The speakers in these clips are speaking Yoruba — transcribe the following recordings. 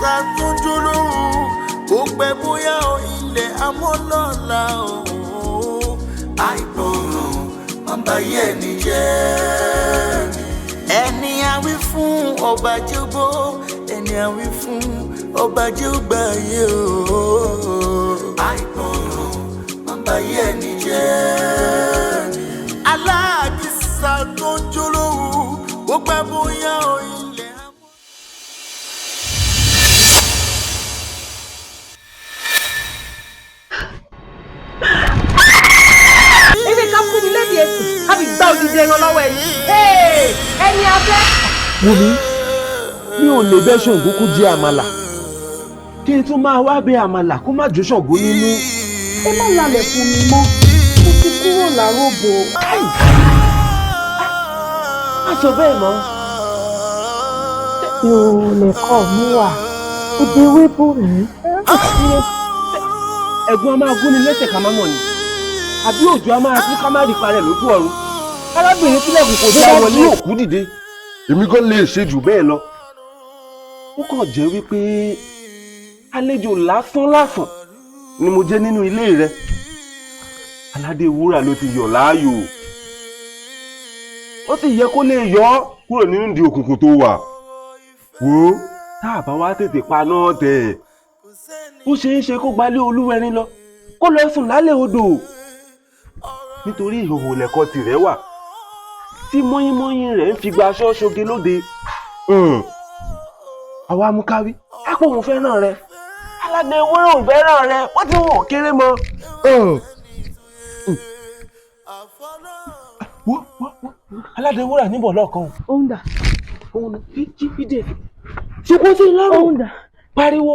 Alakisa tó jólóhùn kó pẹ́ bóyá ilẹ̀ amọ́lọ́la àìgbọràn máa ń bayé ẹni jẹ́. Ẹni àwí fún ọba jẹ́gbó, ẹni àwí fún ọba jẹ́gbà yé o. Àìgbọràn máa ń bayé ẹni jẹ́. Alakisa tó jólóhùn kó pẹ́ bóyá ilẹ̀ Happy birthday lọ́wọ́ ẹni. Ẹni abẹ́. Wùmí, mi ò lè bẹ́ Ṣàngó kó jẹ àmàlà. Kí n tún máa wá bẹ àmàlà kó má jó Ṣàngó nínú. Ẹ má lálẹ̀ fún mi mọ́. Mo ti kúrò láròbó. Má sọ bẹ́ẹ̀ mọ́. Ìrọ̀lẹ́kọ̀ mi wà. Òde wébù mi. Ẹ̀gbọ́n a máa gún ni lẹ́sẹ̀ ká má mọ̀ ni. Àbí òjò a máa fi ká má rí parẹ́ lójú ọ̀run. Arábìnrin sílẹ̀kùn kò dá wọlé òkú dìde. Èmi gan lè ṣe jù bẹ́ẹ̀ lọ. Ó kàn jẹ́ wípé àlejò lásán ni mo jẹ́ nínú ilé rẹ. Aládé wúrà ló ti yọ̀ láàyò. Ó sì yẹ kó lè yọ ọ́ kúrò nínú ìdí òkùnkùn tó wà. Wò ó, tá a bá wá tètè pa náà tẹ̀. Ó ṣeé ṣe kó gbalé olúwẹrin lọ, kó lọ sùn lálẹ́ odò. Nítorí ìhòòhò lẹ̀kọ́ tirẹ̀ wà tí mọ́yínmọ́yín rẹ̀ ń fi gba aṣọ ṣoge lóde. Àwa amúkáwí ápò òun fẹ́ràn rẹ, Aládé wúrà òun fẹ́ràn rẹ, wọ́n ti wọ̀n kéré mọ́. Aládé wúrà níbọ̀ lọ́ọ̀kan. Òun dà. Òun fídè ṣe kó sí lọ́rùn. Òun dà. Pariwo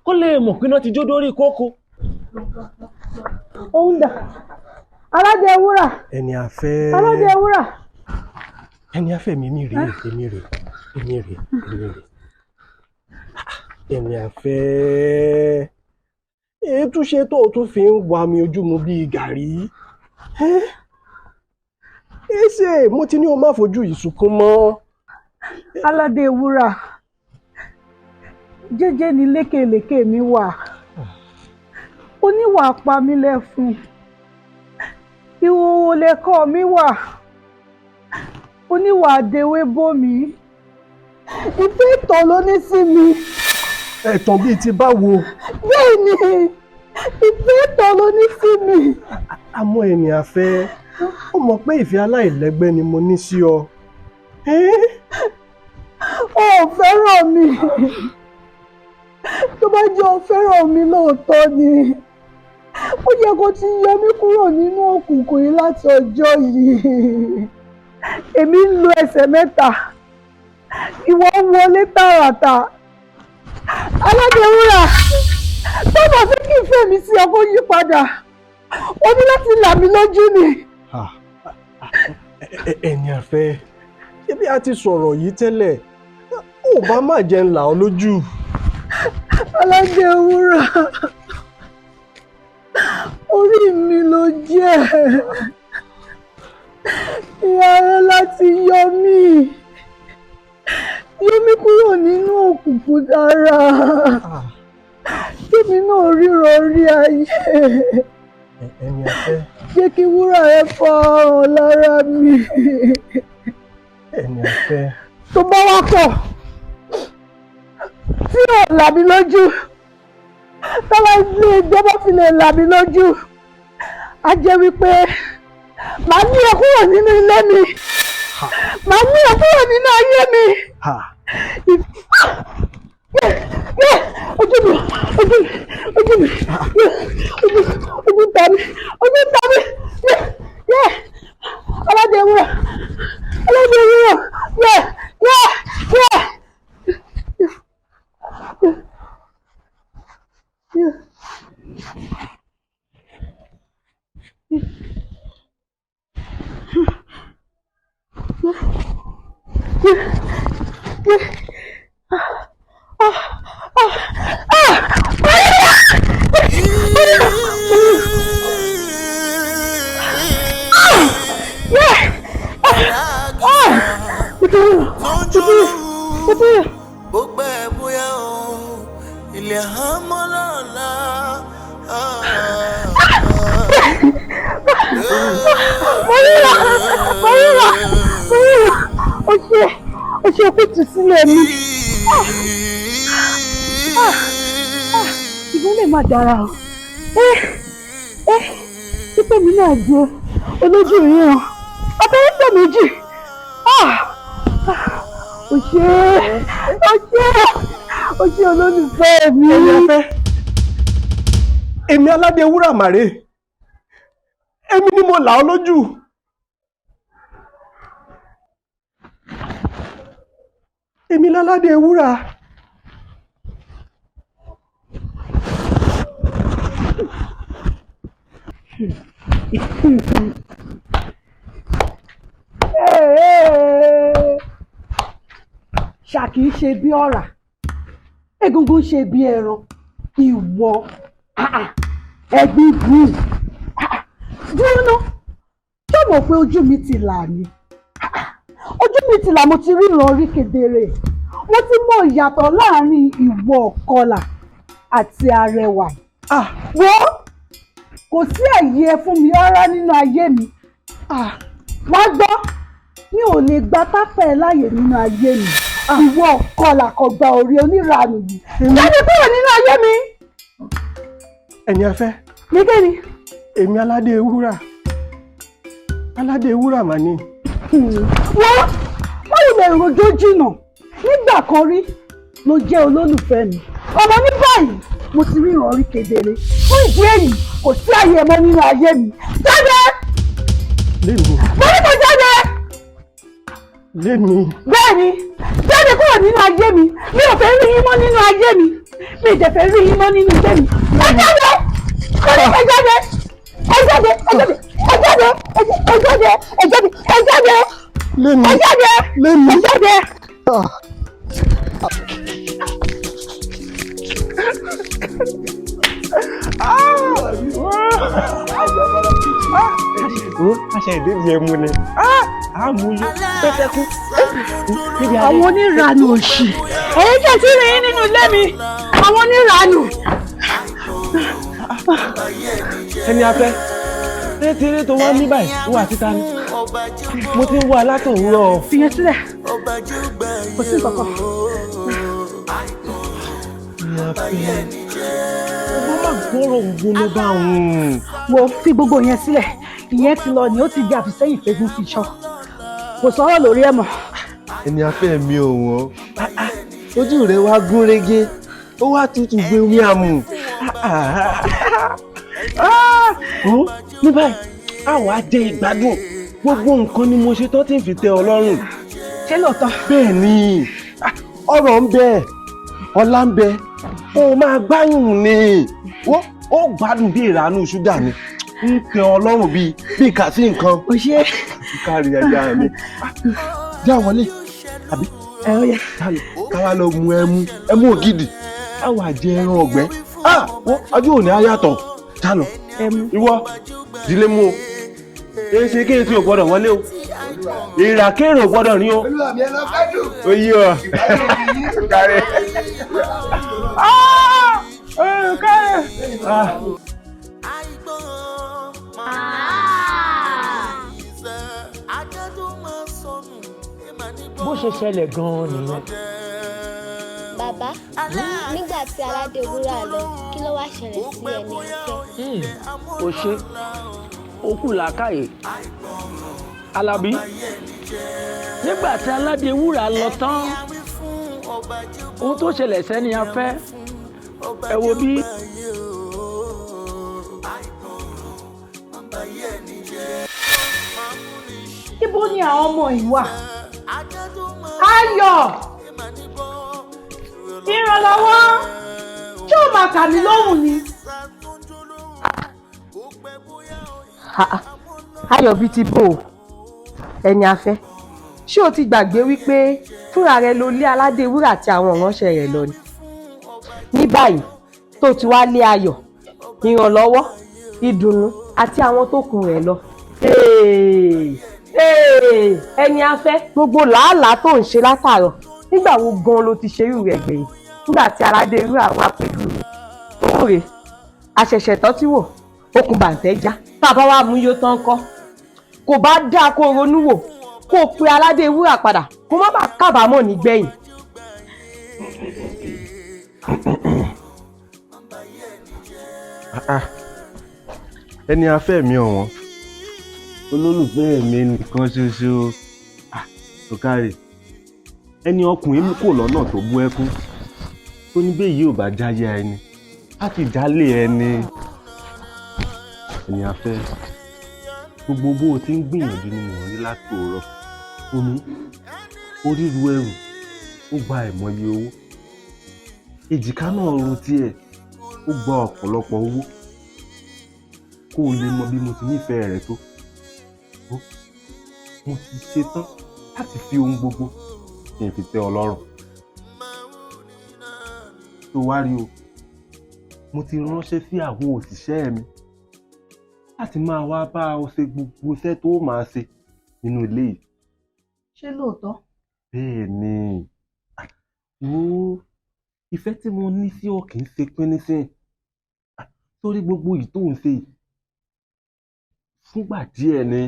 kó lè mọ̀ pé náà ti jó dórí kókó. Òun dà. Aládé wúrà. Ẹni afẹ́. Aládé wúrà. Ẹni afẹ́ mi rèé, èmi rèé. Ẹni afẹ́. Ètú ṣe tó o tún fi ń wa mi ojú mu bíi gàrí. Èsè mo ti ní o má fojú yìí sunkún mọ́. Aládé wúrà. Jẹ́jẹ́ ni lékèlékè mi wà. Oníwà pa mí lẹ́fun. Ìhòòhò lẹ̀kọ́ mi wà. Oníwà àdéwé bò mí. Ìfẹ́ ìtàn ló ní sí mi. Ẹ̀tàn bíi ti báwo? Bẹ́ẹ̀ ni, ìfẹ́ ìtàn ló ní sí mi. Àmọ́ ẹni afẹ́, ó mọ̀ pé ìfẹ́ aláìlẹ́gbẹ́ ni mo ní sí ọ. O ò fẹ́ràn mi. Tó bá jẹ́ o fẹ́ràn mi lóòótọ́ ni. Ó yẹ kó ti yọ mí kúrò nínú òkùnkùn yìí láti ọjọ́ yìí. Èmi ń lo ẹsẹ̀ mẹ́ta. Ìwọ wọlé tààràtà. Aládé wúrà, tó bá fẹ́ kí ìfẹ́ mi sí ọ kó yí padà, o ní láti là mí lójú ni. Ẹni afẹ́, ṣé bí a ti sọ̀rọ̀ yìí tẹ́lẹ̀, ó bá má jẹ́ ńlá ọ lójú. Aládé wúrà, orí mi ló jẹ́. Ìyá rẹ láti yọ mí kúrò nínú òkùnkùn dára. Kémi náà ríran rí ayé. Ẹni afẹ́. Jẹ́ kí wúrà rẹ fọ ọ̀rọ̀ lára mi. Ẹni afẹ́. Tó bá wá pọ̀ tí ò là mí lójú, tọ́lá ilé ìjọba fi lè là mí lójú, á jẹ́ wípé màá ní ẹ kúrò nínú ilé mi, màá ní ẹ kúrò nínú ayé mi. Ojú ta mi. Aládé wúrà. ó ṣe kùtù sílẹ̀ mi. Ìgbọ́n lè má dára o. Títẹ̀ mi náà jẹ́ olójú ìríran. Abẹ́rẹ́ tẹ̀ méjì. Ó ṣe olólùfẹ́ mi. Ẹni afẹ́, èmi aládé wúrà màrè, èmi ni mo là ọ́ lójú. Èmi láládé wúrà. Ṣàkì í ṣe bí ọ̀rà, egungun ṣe bí ẹran, ìwọ ẹ̀gbin green. Dúró ná, ṣé o mọ̀ pé ojú mi ti là ni? Ojú mi ti là, mo ti ríran rí kedere. Mo ti mọ ìyàtọ̀ láàrin ìwọ ọ̀kọlà àti arẹwà. Wọ́n kò sí àyè ẹ fún mi rárá nínú ayé mi. Wá gbọ́, mi ò lè gba tápẹ́ láàyè nínú ayé mi. Ìwọ ọ̀kọlà kan gba orí oníranù yìí. Jáde kúrò nínú ayé mi. Ẹni afẹ́. Nígbè ni. Èmi aládé wúrà mà ní. Wọ́n ilẹ̀ ìròjò jìnnà nígbà kan rí ló jẹ́ olólùfẹ́ mi. Ọmọ ní báyìí mo ti ríran rí kedere. Fún ìdí èyí kò sí àyè mọ́ nínú ayé mi. Jáde! Lémi. Mo ní kó jáde! Lémi. Bẹ́ẹ̀ni, jáde kúrò nínú ayé mi. Mi ò fẹ́ rí yín mọ́ nínú ayé mi. Mi ì dẹ̀ fẹ́ rí yín mọ́ nínú ilé mi. Ẹ jáde! Mo ní kó jáde! Ẹ jáde! Lémi. Ẹ jáde! Lémi. Ẹ jáde! Aṣẹ ìdíje ẹmu ni. Àmúyí pẹ́tẹ́kú. Àwọn oníranù òṣì. Ẹ̀yin jẹ́ tí rí nínú ilé mi. Àwọn oníranù. Ẹni afẹ́, tẹ́tẹ́rẹ́ tó wá ní báyìí wà títa ni. Mo ti ń wá látòwúrọ̀. Fìyẹn sílẹ̀. Kò sí kankan. Ẹni afẹ́, ọgbọ́n máa gbọ́rọ̀ gbóná bá òun. Wo fi gbogbo yẹn sílẹ̀. Ìyẹn ti lọ ni ó ti di àfisẹ́yìn fẹ́gun fi ṣọ́. Kò sọ̀rọ̀ lórí ẹ̀ mọ́. Ẹni afẹ́ mi ò wọ́n. Ojú rẹ̀ wá gún régé. Ó wá tutù gbé omi àmù. Ní báyìí, àwọn á jẹ ìgbádùn. Gbogbo nǹkan ni mo ṣe tán tí ń fi tẹ́ ọ lọ́rùn. Ṣé lóòótọ́? Bẹ́ẹ̀ ni, ọrọ̀ ń bẹ, ọlá ń bẹ, ó máa gbáyùn ni. Ó gbádùn bí ìranú ṣúgà ni. Ń tẹ ọ lọ́rùn bí kàsí nǹkan. Ó ṣe é. Kárí ajá mi. Já wọlé, àbí? Ẹ ó yẹ. Káwá lọ mu ẹmu ògidì. Káwá jẹ ẹran ọ̀gbẹ́. Ọjọ́ òní á yàtọ̀. Já lọ. Ìwọ, ìdílé mú o. Èsì kéèsì ò gbọ́dọ̀ wọlé o. Ìràkèrè ò gbọ́dọ̀ rí o. Olúwa mi ẹ lọ fẹ́ dùn. Ó yí ọ. Kárí. Bó ṣe ṣẹlẹ̀ gan-an nìyẹn. Bàbá, nígbà tí aládé wúrà lọ, kí ló wá ṣẹlẹ̀ sí ẹni ìfẹ́? Ó ṣe ó kù làákàyè. Alábí, nígbà tí aládé wúrà lọ tán, ohun tó ṣẹlẹ̀ sẹ́ni afẹ́, ẹ wo bí. Ibo ni àwọn ọmọ ìwà? Ayọ̀! Ìrànlọ́wọ́! Ṣé o máa kà mí lóhùn ni? Ayọ̀ bíi ti bò ẹni afẹ́. Ṣé o ti gbàgbé wípé fúnra rẹ ló lé aládé wúrà àti àwọn ìránṣẹ́ rẹ̀ lọ ni? Ní báyìí tó ti wá lé ayọ̀, ìrànlọ́wọ́, ìdùnnú àti àwọn tó kù rẹ̀ lọ. Ẹni afẹ́, gbogbo làálàá tó ń ṣe látàárọ̀ nígbà wo gan ló ti ṣerú rẹ̀ gbẹ̀yìn? nígbà tí aládé irú àwọn apẹ̀lú òun rè àṣẹ̀ṣẹ̀ tán tí wò okùn bàǹtẹ́ já tá a bá wá mú yóò tán kọ́ kò bá dáa kó ronú wò kó o pe aládé wúrà padà kó má bàa kábàámọ̀ nígbẹ̀yìn. ẹni afẹ́ mi ọ̀wọ́n olólùfẹ́ mi nìkan ṣoṣo tó kárí ẹni ọkùnrin mú kò lọ́nà tó bú ẹkún tó ní bẹ́ẹ̀ yìí ò bá jáyé ẹni á ti jálè ẹni afẹ́ gbogbo bó o ti ń gbìyànjú ni mò ń rí látòórọ̀ omi oríru ẹrù ó gba ìmọ̀ye owó èjìká náà ru tiẹ̀ ó gba ọ̀pọ̀lọpọ̀ owó kó o lè mọ bí mo ti nífẹ̀ẹ́ rẹ tó mo ti ṣetán láti fi ohun gbogbo kí n fi tẹ́ ọ lọ́rùn tó wá rí o mo ti ránṣẹ́ sí àwọn òṣìṣẹ́ mi láti máa wá bá ọ ṣe gbogbo iṣẹ́ tó máa ṣe nínú ilé yìí. ṣé lóòótọ́? bẹ́ẹ̀ ni wo ìfẹ́ tí mo ní sí ọ kì í ṣe pínísìn torí gbogbo yìí tó ń ṣe yìí fúngbà díẹ̀ ni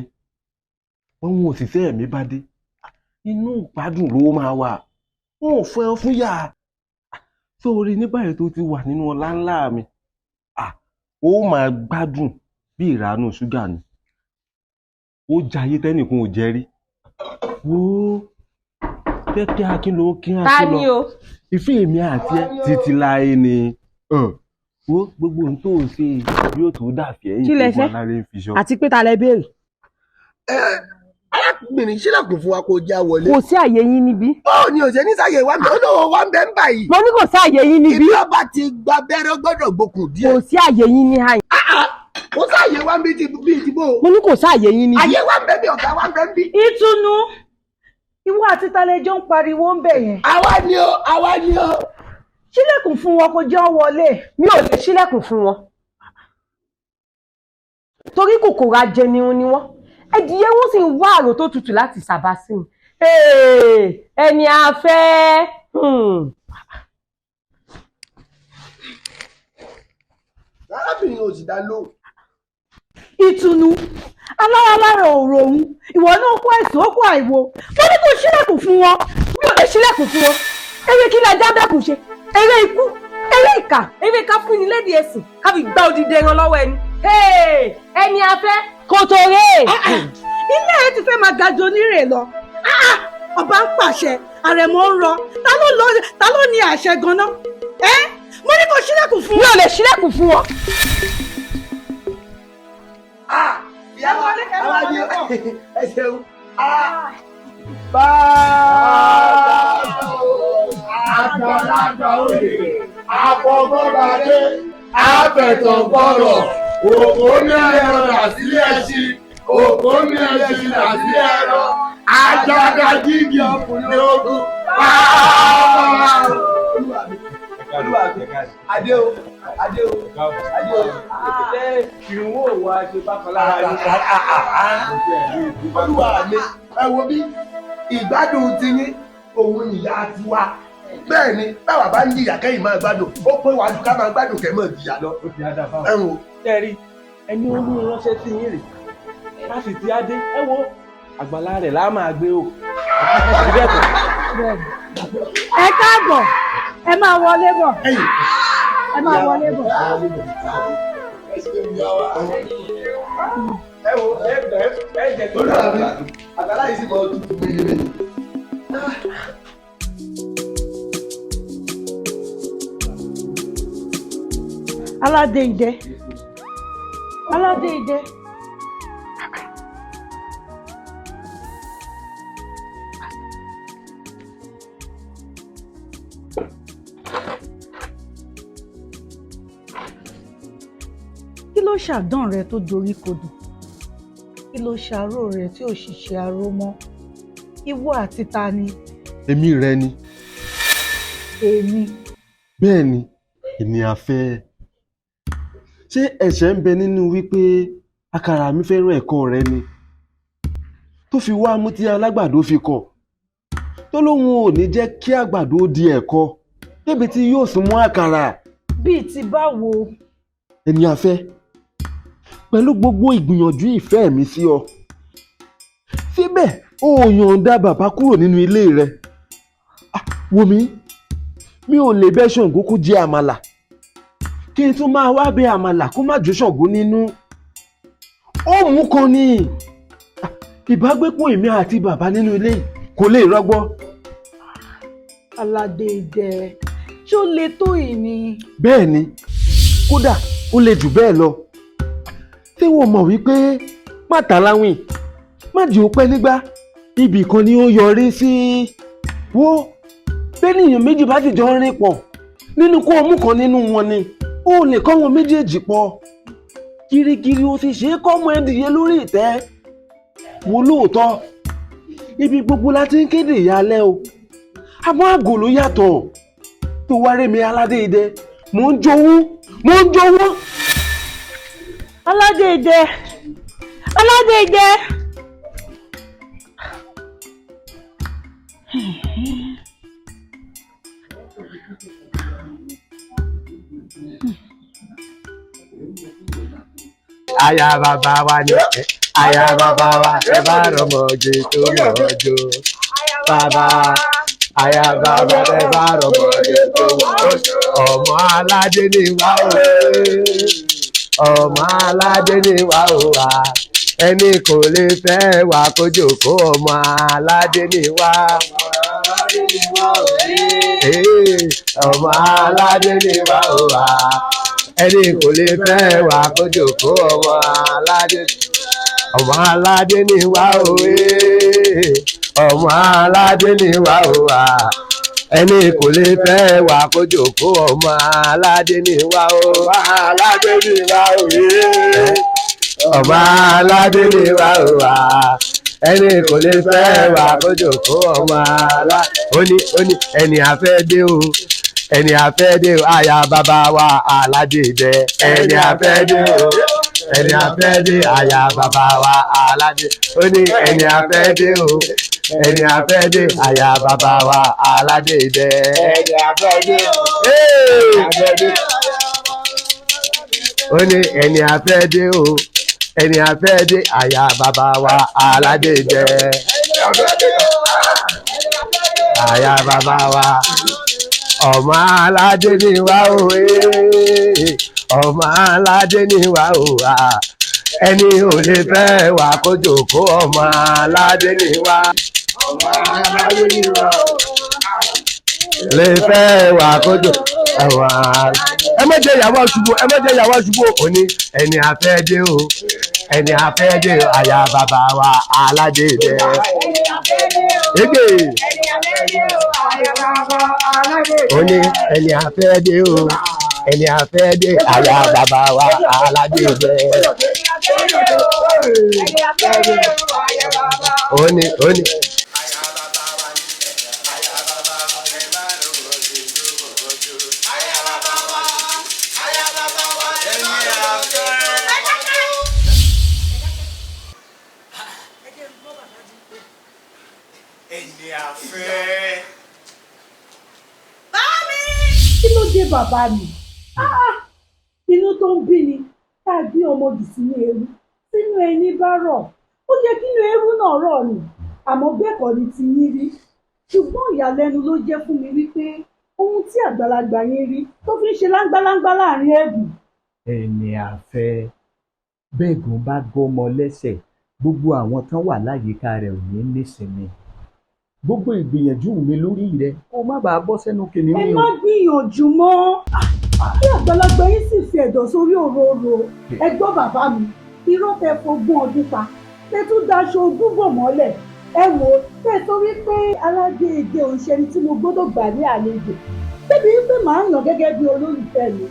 àwọn òṣìṣẹ́ mi bá dé inú ìgbádùn ló máa wà wọn ò fẹ́ ọ fún yà sórí nígbà yẹn tó ti wà nínú ọlá ńlá mi ó máa gbádùn bí ìranú ṣúgà ni ó jayé tẹ́nìkan ò jẹ́ rí wo kẹ́kẹ́ akínlò kí á sí lọ ìfẹ́ mi àti ẹ títí láé ni wo gbogbo ohun tó ń ṣe yóò tó dàfẹ́ ẹ̀yìn tó wà lára ń fi ṣọ́. àti pé ta lẹ béèrè. arákùnrin sílẹ̀kùn fún wa kó já wọlé. kò sí àyè yín níbí. ó ní òṣè ní sáyè wa bẹ́ẹ̀ olówó wa ń bẹ ń báyìí. mo ní kò sí àyè yín níbí. ibi ọba ti gba abẹ́rẹ́ gbọ́dọ̀ gbókùn díẹ̀. kò sí àyè yín ní àyè. kò sí àyè wa ń bí ti bó. mo ní kò sí àyè yín níbí. àyè wa ń bẹ bí ọ̀gá wa ń bẹ ń bí. ìtùnú ìwọ àti talẹjọ ń pariwo ń bẹ yẹn. àwa ni o. ṣílẹ̀kùn fún wọn kó jẹ́ ọ wọlé. mi ò lè ṣílẹ̀kùn fún wọn torí kòkòrò ajẹnirun ni wọ́n ẹdìyẹ wọn sì ń wá àrò tó tutù láti sàbá sí i ẹni afẹ́. arábìnrin ò sì dá lóhùn. ìtùnú alára ọ̀rọ̀ òun ìwọ náà kó ẹ̀sùn ó kó àìwo wọ́n ní kó ṣílẹ̀kùn fún wọn. mi ò lè ṣílẹ̀kùn fún wọn eré kí ni ajá bẹ́kùn ṣe eré ikú eré ìkà eré ká fún ni lédi ẹ̀sìn ká fi gbá odidi ẹran lọ́wọ́ ẹni. ẹni afẹ́ kò tó rè é. ilé ẹ ti fẹ́ máa ga jọ onírè lọ ọba ń pàṣẹ àrẹ̀mọ ń rọ ta ló ní àṣẹ ganan mo ní kó ṣílẹ̀kùn fún wọn. mi ò lè ṣílẹ̀kùn fún wọn. ìyàwó ni ẹ ṣeun. àgbàlagbà òye àfọwọ́bàdé àfẹ̀tọ̀gbọ̀rọ̀ òkò ní ẹran rà sílé ẹṣin òkò ní ẹṣin rà sílé ẹran àjàgà jígì ọkùnrin ogun adé o ìrùwò wa ṣe bákan lára ní olúwa mi ẹ wo bí ìgbádùn ti ní òun ìyá tiwa bẹ́ẹ̀ ni báwa bá ń jìyà kẹ́yìn máa gbádùn ó pé wàá ká máa gbádùn kẹ́ mọ̀ jìyà lọ. ẹ wo. kẹ́rí ẹni ó ní ránṣẹ́ sí yín rè láti ti adé ẹ wo àgbàlá rẹ̀ lá máa gbé o. ẹ káàbọ̀ ẹ máa wọlé bọ̀ ẹ máa wọlé bọ̀. ẹ wo ẹ jẹ tó lọ àbí àgbàlá yìí sì mọ tutù gbìyànjú. aládé idẹ. kí ló ṣàdán rẹ tó dorí kodò kí ló ṣàrò rẹ tí ò ṣiṣẹ́ aró mọ́ ìwọ àti ta ni. èmi rẹ ni. èmi. bẹ́ẹ̀ ni èmi afẹ́. ṣé ẹ̀ṣẹ̀ ń bẹ nínú wípé àkàrà mi fẹ́ràn ẹ̀kọ́ rẹ ni tó fi wá mú tí alágbàdo fi kọ̀ tó lóun ò ní jẹ́ kí àgbàdo di ẹ̀kọ́ débi tí yóò sún mọ́ àkàrà. Bíi ti báwo? Ẹni afẹ́, pẹ̀lú gbogbo ìgbìyànjú ìfẹ́ mi sí ọ, síbẹ̀ o ò yọ̀ǹda bàbá kúrò nínú ilé rẹ. Wò mí, mi ò lè bẹ́ Ṣàngó kó jẹ àmàlà kí n tún máa wá bẹ àmàlà kó má jó Ṣàngó nínú. Ó mú kan ni ìbágbépọ̀ èmi àti bàbá nínú ilé kò lè rọgbọ. Aládé Idẹ, ṣó le tó ìní? Bẹ́ẹ̀ ni, kódà ó le jù bẹ́ẹ̀ lọ. Tí wọ́n mọ̀ wípé má ta láwìn, má jẹ́ ó pẹ́ nígbà, ibì kan ni ó yọrí sí. Wo bẹ́nìyàn méjì bá ti jọ rìn pọ̀ nínú kó mú kan nínú wọn ni ó lè kọ́ wọn méjèèjì pọ̀. Kirikiri ó ti ṣe é kọ́ ọmọ ẹdìyẹ lórí ìtẹ́. Wo lóòótọ́ ibi gbogbo la ti ń kéde ìyálẹ́ o, àmọ́ àgò ló yàtọ̀. Tó wá rí mi Aládé Idẹ, mò ń jowú. Aládé Idẹ, Aládé Idẹ. Aya bàbá wa ni aya bàbá wa ẹ bá rọmọge tó mọ̀ọ́jọ́. Bàbá aya bàbá ẹ bá rọmọge tó mọ̀ọ́jọ́. Ọmọ aládé ni wá o, ọmọ aládé ni wá o wá. Ẹni kò lè fẹ́ wá kó jókòó, ọmọ aládé ni wá. Ọmọ aládé ni wá o wá. Ẹni kò lè fẹ́ wá kó jókòó, ọmọ aládé ni wá o. Ọmọ aládé ni wá o wá. Ẹni kò lè fẹ́ wá kó jókòó, ọmọ aládé ni wá o. Aládé ni wá o. Ọmọ aládé ni wá o wá. Ẹni kò lè fẹ́ wá kó jókòó, ọmọ aládé. Ó ní ẹni afẹ́ dé o, ẹni afẹ́ dé o, aya bàbá wa Aládé Idẹ. Ẹni afẹ́ dé o, ẹni afẹ́ dé, aya bàbá wa Aládé. Ó ní ẹni afẹ́ dé o, ẹni afẹ́ dé, aya bàbá wa Aládé Idẹ. Ẹni afẹ́ dé o, ó ní ẹni afẹ́ dé o, ẹni afẹ́ dé, aya bàbá wa Aládé Idẹ. Aya bàbá wa ọmọ aládé ni wá o, ọmọ aládé ni wá o wá. Ẹni ò lè fẹ́ wá kó jókòó, ọmọ aládé ni wá. Ọmọ aládé ni wá o, lè fẹ́ wá kó jókòó. Ẹ má jẹ́ ìyàwó ṣubú, ẹ má jẹ́ ìyàwó ṣubú. Ó ní ẹni afẹ́ dé o, ẹni afẹ́ dé o, aya bàbá wa Aládé Idẹ. Ó ní ẹni afẹ́ dé o, ẹni afẹ́ dé, aya bàbá wa Aládé Idẹ. Ó ní ẹni afẹ́. Kí ló dé bàbá mi? Inú tó ń bí ni tá a gbé ọmọ jù sínú eérú, sínú ẹni bá rọ̀ ó yẹ kí inú eérú náà rọ̀ ni, àmọ́ bẹ́ẹ̀ kọ́ ni ti yín rí. Ṣùgbọ́n ìyàlẹ́nu ló jẹ́ fún mi wípé ohun tí àgbàlagbà yín rí tó fi ń ṣe láńgbáláńgbá láàrin ẹ̀bùn. Ẹni afẹ́, bẹ́ẹ̀gùn bá gọ́mọ lẹ́sẹ̀, gbogbo àwọn tán wà láyìíká rẹ̀ ò ní nísinmi. Gbogbo ìgbìyànjú mi lórí rẹ̀ kó má bàa bọ́ sẹ́nu kìnìún. Ẹ má gbìyànjú mọ́, kí àgbàlagbà yín sì fi ẹ̀dọ̀ sórí òróró. Ẹ gbọ́ bàbá mi, irọ́ tẹ fogún ọdún pa, tẹ tún daṣọ ogún bò mọ́lẹ̀. Ẹ wò ó, tẹ torí pé Aládé Idẹ òǹṣẹ́ni tí mo gbọ́dọ̀ gbà ní àlejò, débi wípé màá yàn gẹ́gẹ́ bí olólùfẹ́ mi.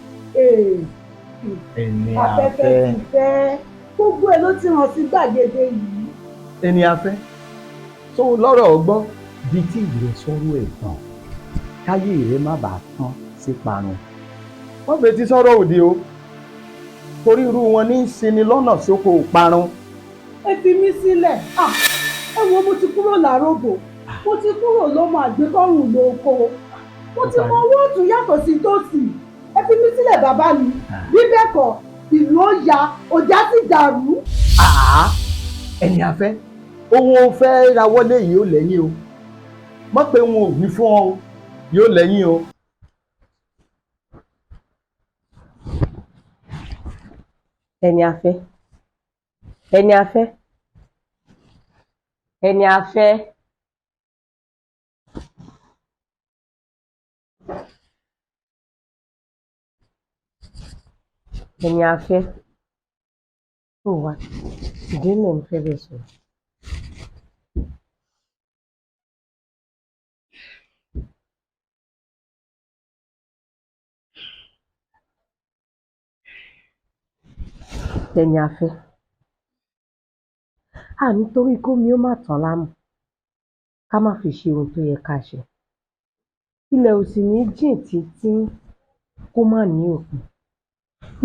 Ẹni Afẹ́fẹ́ ti fẹ́, gbogbo ẹ̀ ló ti hàn sí gbàgede yìí. Ẹni afẹ́, tó lọ́rọ̀ ọgbọ́n di tí ìrẹ sọ̀rọ̀ ẹ̀ tán, káyé rẹ má bàa tán sí parun. Wọ́n fẹ́ ti sọ̀rọ̀ òde o, torí irú wọn ní í ṣini lọ́nà sóko parun. Ẹ fi mí sílẹ̀, ẹ wo mo ti kúrò lárògbò, mo ti kúrò lọ́mọ àgbékọ́rùn lóko. mo ti mọ owó ọ̀tún yàtọ̀ sí tòsì ẹ fi mí sílẹ̀ bàbá mi bí bẹ́ẹ̀ kọ́ ìlú ó ya ọjà sì dàrú. ẹni afẹ́ ohun ó fẹ́ rawọ́lé yìí ó lẹ́yìn o mọ̀ pé wọn ò wí fún ọ yóò lẹ́yìn o. ẹni afẹ́ ẹni afẹ́ ẹni afẹ́ ẹni afẹ́ ó wá ìdílé ń fẹ́ bẹ́ẹ̀ sọ̀rọ̀. ẹni afẹ́ nítorí kómi ó má tán lámù ká má fi ṣe ohun tó yẹ ká ṣe ilẹ̀ ò sì ní jìn títí kó má ní òpin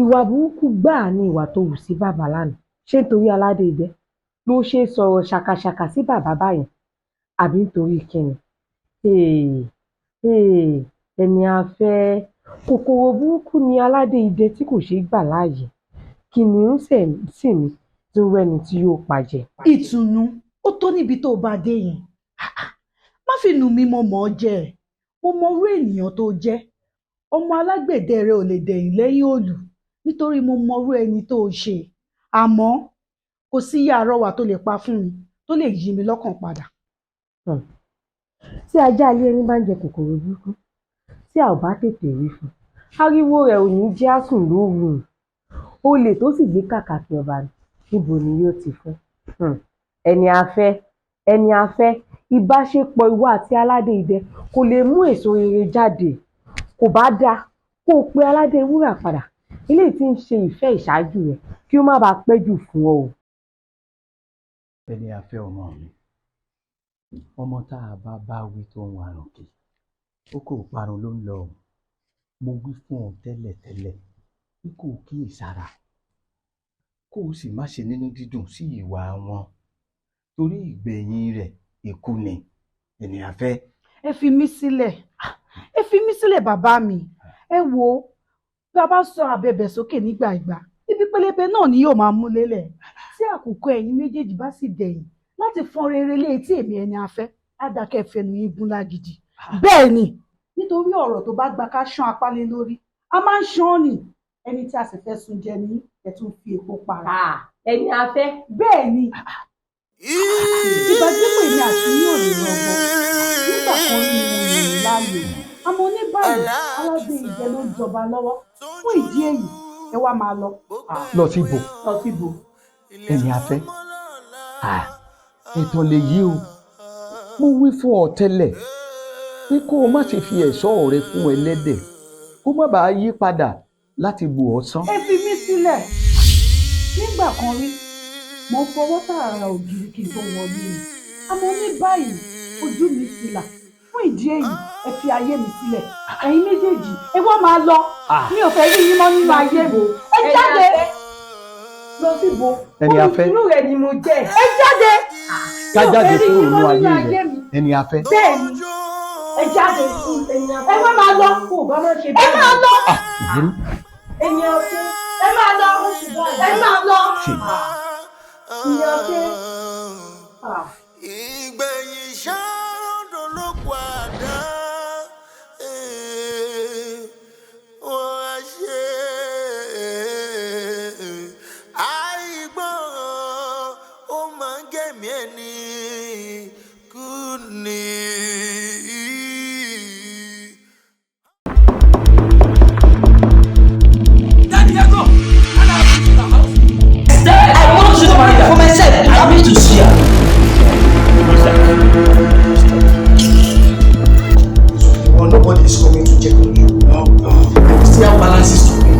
ìwà burúkú gbáà ni ìwà tó hù sí bàbá lánàá ṣé nítorí aládé idẹ ló ṣe sọ̀rọ̀ ṣàkàṣàkà sí bàbá báyẹn àbí nítorí kíni ẹni afẹ́ kòkòrò burúkú ni aládé idẹ tí kò ṣeé gbà láàyè kìnìún sì ní tí ń wẹ́ni tí yóò pàjẹ́. ìtùnú ó tó níbi tó bá dé yẹn má fi nù mí mo mọ̀ ọ́ jẹ́ mo mọ orú ènìyàn tó jẹ́ ọmọ alágbẹ̀dẹ rẹ ò lè dẹ̀yìn lẹ́yìn òòlù nítorí mo mọ orú ẹni tó ṣe àmọ́ kò sí iye àrọwà tó lè pa fún mi tó lè yí mi lọ́kàn padà. tí ajá ilé ẹni bá ń jẹ kòkòrò burúkú tí a ò bá tètè rí fún ariwo rẹ̀ ò ní jẹ́ àsùn lóru olè tó sì gbé kàkàkí ọba níbo ni yóò ti fún ẹni afẹ́ ìbáṣepọ̀ ìwọ àti aládé idẹ kò lè mú èso rere jáde kò bá dáa kó o pe aládé wúrà padà eléyìí tí ń ṣe ìfẹ́ ìṣáájú rẹ̀ kí ó má bàa pẹ́ jù fún ọ. ẹni afẹ́ ọmọ mi ọmọ tá a bá wí tó ń warùn kì ó kò parun ló ń lọ mo wí fún ọ tẹ́lẹ̀tẹ́lẹ̀ bí kò kíyèsára kó o sì má ṣe nínú dídùn sí ìwà wọn torí ìgbẹ̀yìn rẹ̀ ikú ni ẹni afẹ́. ẹ fi mí sílẹ̀ bàbá mi ẹ wo bí a bá sọ abẹ̀bẹ̀ sókè nígbà ìgbà ibi pẹlẹbẹ náà ni yóò máa mú lélẹ̀ tí àkókò ẹ̀yin méjèèjì bá sì dẹ̀yìn láti fọ́n rere létí èmi ẹni afẹ́ àdàkẹ́ fẹnu yín gún lágídí bẹ́ẹ̀ ni nítorí ọ̀rọ̀ tó bá gba ká ṣán apá lé lórí a máa ń ṣán ni ẹni tí a sì fẹ́ sun jẹ ní ẹ tún fi èpo para. ẹni afẹ́. bẹ́ẹ̀ ni ìbágbépọ̀ èmi àti yín ò lè rọgbọ nígbà kan ní mo yàn láàyè àmọ́ ní báyìí aládé ìjẹ ló ń jọba lọ́wọ́ fún ìdí èyí ẹ wá máa lọ. lọ síbo ẹni afẹ́ ẹ̀tàn lè yí o mo wí fún ọ tẹ́lẹ̀ pé kó o má ṣe fi ẹ̀ṣọ́ rẹ fún ẹlẹ́dẹ̀ kó má bàa yí padà láti bù ọ́ sán. ẹ fi mí sílẹ̀ nígbà kan rí mo fọwọ́ tààrà ògiri kí n tó wọlé mi àmọ́ ní báyìí ojú mi ti là fún ìdí èyí ẹ fi ayé mi sílẹ̀ ẹ̀yin méjèèjì ẹ wá máa lọ mi ò fẹ́ rí yín mọ́ nínú ayé mi ẹ jáde lọ síbo ẹni afẹ́ olùdúró rẹ ni mo jẹ́ ẹ jáde ká jáde kúrò nínú ayé rẹ ẹni afẹ́. bẹ́ẹ̀ ni ẹ jáde ẹ wá máa lọ ẹ máa lọ ẹni afẹ́ ẹ máa lọ ẹ máa lọ. ìgbẹ̀yìn ṣàròdò ló padà wọ́n á ṣe àìgbọràn ó máa ń gẹ̀mí ẹni kú ni. For myself, I need to see her. Well, nobody is coming to check on you. You still have balances to pay.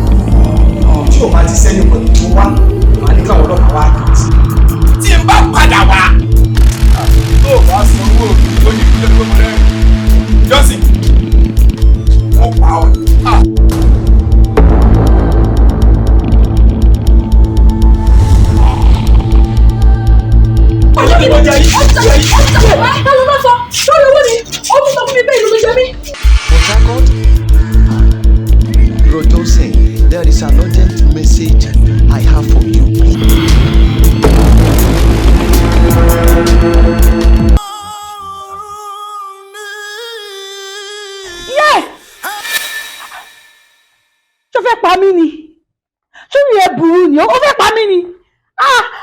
Tí o máa ti sẹ́ni pẹ̀lú tó wá, màá ní káwọn ọlọ́pàá wá kì í sí. Tí n bá padà wá. Tó o bá san owó lórí ìdílé tó mọ̀ lẹ́yìn. Jọ́sìn, mo pa ọ́. Ẹ ló má sọ lórí owó mi ó tún sọ fún mi bẹ́ẹ̀ ló ló jẹ mí. Port mí ni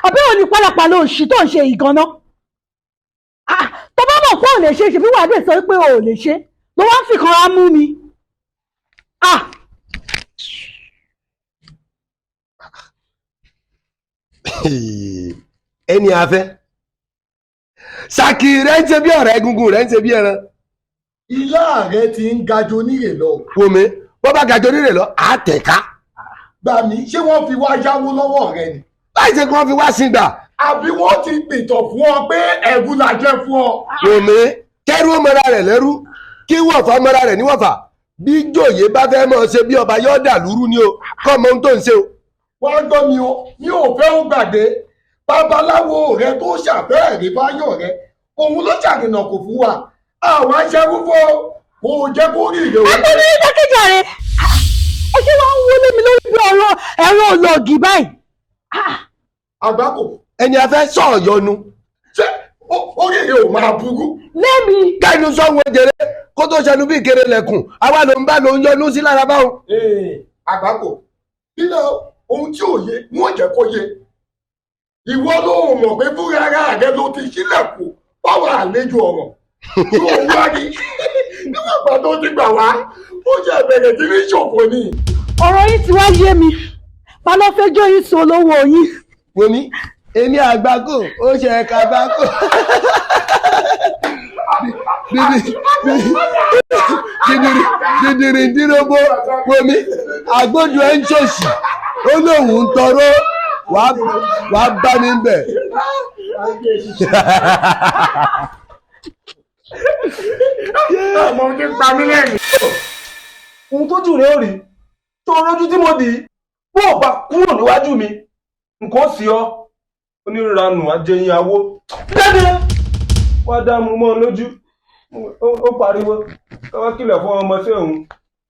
àbẹ́wò ní pálapàla òṣì tó ń ṣe ìgànná tó bá mọ̀ pé ò lè ṣe ṣe bí wàá dé sọ pé ò lè ṣe ló wá fi kan ra mú mi. ẹni afẹ́ Ṣàkì rẹ̀ ń ṣe bí ọ̀rẹ́ egungun rẹ̀ ń ṣe bí ẹran. ìyá rẹ ti ń gajo níyè lọ. wòmí bó bá gajo níyè lọ àtẹ̀ká. gbà mí ṣé wọ́n fi wá yáwó lọ́wọ́ rẹ ni. láì ṣe kí wọ́n fi wá sí gbà. àbí wọ́n ti pìtàn fún ọ pé ẹ̀gún la jẹ́ fún ọ. wòmí kẹ́rù mọ́ra rẹ̀ lẹ́rú kí wọ̀fà mọ́ra rẹ̀ níwọ̀fà bí jòyè bá fẹ́ mọ̀ ṣe bí ọba yóò dà lúrú ni o kọ́ mọ ohun tó ń ṣe o. wọ́n gbọ́ mi o mi ò fẹ́ ó gbàgbé babaláwo rẹ tó ṣàfẹ́ẹ̀rí báyọ̀ rẹ òun ló ṣàrìnà kò fún wa àwọn aṣẹ́rúfọ́ kò jẹ́ kó rí ìrè òun. ẹgbẹ́ mi dákẹ́jà rẹ̀ ẹ ṣe wá ń wọlé mi lórí bí ọ̀rọ̀ ẹ̀rọ olóògì báyìí. àgbákò ẹni afẹ́ sọ̀yọnu. ṣé orí ìrè ò máa burú. lẹ́mi. káyọ̀ sọ́wọ́n jẹrẹ kó tó ṣẹnu bí ìkéré lẹ̀kùn àwa ló ń bá ló ń yọnu sí lára báwọn. àgbákò nílẹ̀ ohun tí ò yé wọ́n jẹ́ kó yé ìwọ ló mọ̀ pé fúnra ara rẹ ló ti sílẹ̀kùn báwa àlejò ọ̀rọ̀ tó wá ní níwọ̀n ìgbà tó ti gbà wá ó jẹ́ bẹ̀rẹ̀ tí ní ṣòfò ni. ọ̀rọ̀ yìí ti wá yé mi ta ló fẹ́ jó yín so lówó yín. wòmí èmi àgbákò ó ṣe ẹ̀ka àgbákò. dìdìrì dìrògbò wòmí àgbójú ẹ̀ ń ṣòṣì ó lóun ń tọrọ wàá bá mi bẹ̀. ọmọ ojú pa mí lẹ́yìn. ohun tójú rẹ̀ ò rí tó lójú tí mo dì í bó o bá kúrò níwájú mi nǹkan ó sì ọ oníranù ajẹyin awó dẹ́dẹ́ wá dá mu mọ́ ọ lójú ó pariwo káwá kìlọ̀ fún ọmọọṣẹ́ òun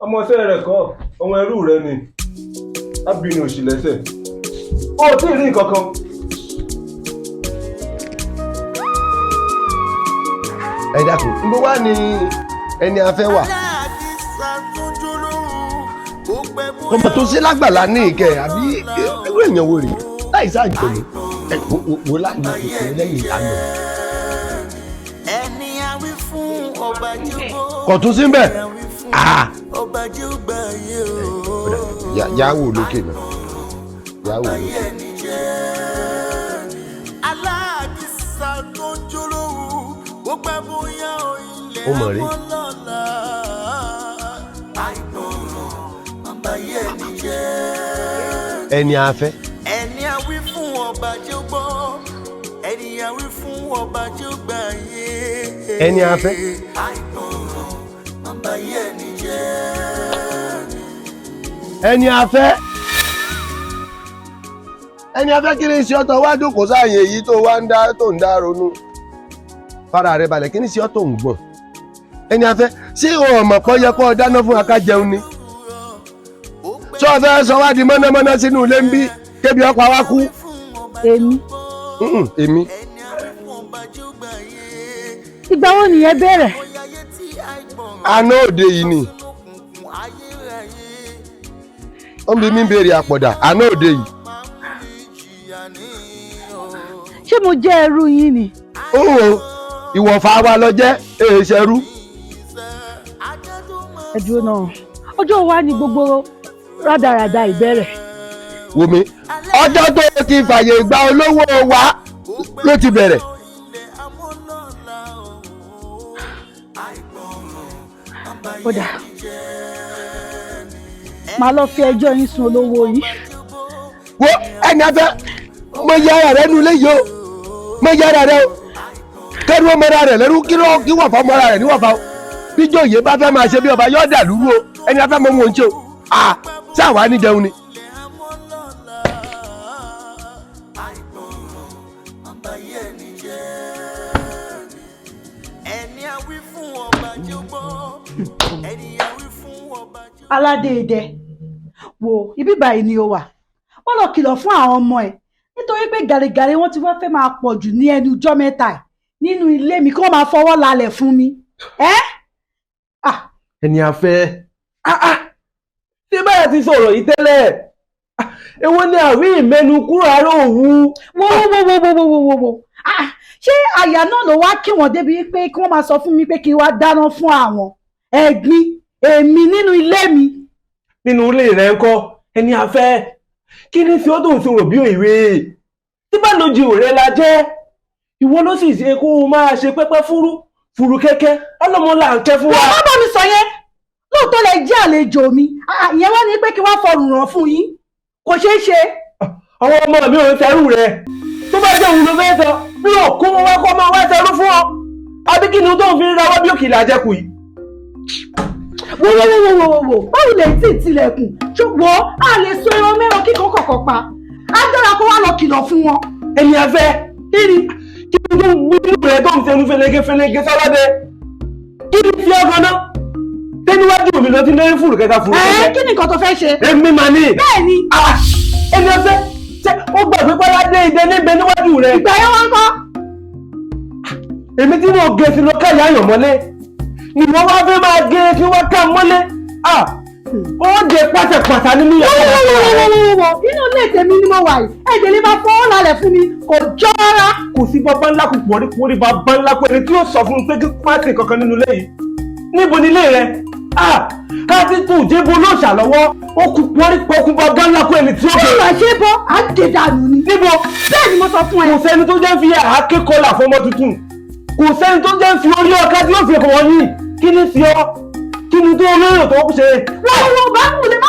ọmọọṣẹ́ rẹ̀ kọ́ ọmọ ẹrú rẹ̀ ni ábìnrin òṣì lẹ́sẹ̀ ó tí ì rí nǹkan kan. ẹ dákun níbo wá ni ẹni afẹ́ wà. ọmọ tó ṣe lágbàlá ní ìkẹ́ àbí ẹgbẹ́ èèyàn wo rèé láì sáàjọyọ̀ ẹ wò láàyè ìpínlẹ̀ lẹ́yìn ìdáná. kò tún sí mbẹ. yà wò lókè náà yà wò lókè. Alakisa tó ń jólówó ó gbà bóyá ilẹ̀ ó mọ̀ rí. ẹni afẹ́. ẹni àwí fún ọba tí ó gbọ́ ẹni àwí fún ọba tí ó gbà yé. ẹni afẹ́. ẹni afẹ́. ẹni afẹ́ kí ni ṣe ọ́tọ̀ wá jókòó sáàyè èyí tó wá ń dá ronú fara rẹ balẹ̀ kí ni ṣe ọ́tọ̀ ń gbọ̀n. ẹni afẹ́ ṣé o mọ̀ pọ́ yẹ kó o dáná fún aká jẹun ni. ṣé o fẹ́ sọ wá di mọ́nàmọ́ná sínú ilé ń bí kébi ọ̀pá wá kú. èmi. èmi. ìgbà wo nìyẹn bẹ̀rẹ̀. àná òde yìí ni. ó ń bi mí béèrè àpọ̀dà àná òde yìí. ṣé mo jẹ́ ẹrú yín ni. ìwọ̀fà wa lọ jẹ́ èèṣẹ́rú. ẹ dúró náà ọjọ́ wa ni gbogbo rádaràda ìbẹ̀rẹ̀. wòmí ọjọ́ tó ti fàyè gba olówó wa ló ti bẹ̀rẹ̀. ó dà máa lọ fi ẹjọ́ yín sun olówó yín. wo ẹni afẹ́ mo yẹ ara rẹ nulẹ̀ yìí o mo yẹ ara rẹ o kẹ́rù ọmọ ara rẹ lẹ́rú kí wọ́n fọ́ ọmọ ara rẹ níwọ̀n fa o bí jòyè bá fẹ́ máa ṣe bí ọba yóò dà lúrú o ẹni afẹ́ mọ́ wọn ṣe o ṣáà wá ní jẹun ni. aládéédé wo ibi báyìí ni ó wà wọ́n lọ kìlọ̀ fún àwọn ọmọ ẹ̀ nítorí pé gàrẹ́gàrẹ́ wọn ti wá fẹ́ máa pọ̀ jù ní ẹnu ọjọ́ mẹ́ta nínú ilé mi kí wọ́n máa fọwọ́ lálẹ̀ fún mi. ẹni afẹ́ ṣé báyà ti sọ̀rọ̀ yìí tẹ́lẹ̀ èwo ni àwí ìmẹ́nu kúrò àárọ̀ òwú. wo ṣé àyà náà ló wá kí wọ́n débi pé kí wọ́n máa sọ fún mi pé kí n wá dáná fún àwọn ẹ̀gbin èmi nínú ilé mi. Nínú ilé rẹ̀ ńkọ́ ẹni afẹ́ kí ni tí ó dùn sí rò bí òwe tí bá lójú rẹ̀ la jẹ́ ìwọ ló sì ṣe kó o máa ṣe pẹ́pẹ́ fúrú kẹ́kẹ́ ọlọ́mọ là ń kẹ́ fún wa. wọ́n bá mi sọ yẹn lóòótọ́ lẹ jẹ́ àlejò mi ìyẹn wọ́n ní pé kí wọ́n fọrùn ràn fún yín kò ṣeé ṣe. àwọn ọmọ mi ò ń tẹrù rẹ tó bá jẹ́ òun ló fẹ́ sọ bí ò kó wọn wá kó máa wá tẹrù fún ọ àbí kí ni tó ń fi rawọ́ bí òkèlè àjẹkù yìí. wo báwo lè tí ì tilẹ̀kùn ṣùgbọ́n a lè so ẹran mẹ́ran kíkan kọ̀ọ̀kan pa á dára kó wá lọ kìlọ̀ fún wọn. ẹni afẹ́ kí ni tó ń gbúdú rẹ tó ń tẹnu fẹlẹgẹ sọlọdẹ kí ni fi ọkàn náà tẹniwájú mi lọ sí lórí fúrú kẹta fúrú kẹkẹ. kí ni nǹkan tó fẹ́ ṣe. èmi mà ní. bẹ́ẹ̀ni. ẹni afẹ́ ṣe ó gbàgbé pẹ́lá dé ìdẹ níbẹ̀ níwájú rẹ. ìgbà yẹn wọ́n kọ́. èmi tí mo gé sí lọ káyà àyàn mọ́lé ni wọ́n wá fẹ́ máa gé sí wọ́n ká mọ́lé ó jẹ pátápátá nínú yàrá. inú ilé tèmi ni mo wà yìí ẹ̀jẹ̀ lè máa fọwọ́ lálẹ́ fún mi kò jọ rárá. kò sí bàbá ńlá kò pọ̀rí bàbá ńlá kò ẹni tí yóò sọ fún mi pé kí pàṣẹ kankan nínú ilé yìí níbo ni ilé rẹ káàtì tó jẹ́bó ló ṣàlọ́wọ́ ó kú pọ́rí pọ́kú bàbá ńlá kò ẹni tí ó bẹ̀rẹ̀. ṣé ṣe bọ́ á dé dànù ni. níbo bẹ́ẹ̀ ni mo sọ fún ẹ. kò sẹ́ni tó jẹ́ fi àáké kọlà fọmọ tuntun kò sẹ́ni tó jẹ́ fi orí ọ̀ká tí yóò fi ọkọ̀ wọ̀nyí kí ni fi ọ kí ni tó olóyè tó kù ṣe. wọ́n bá wù lè má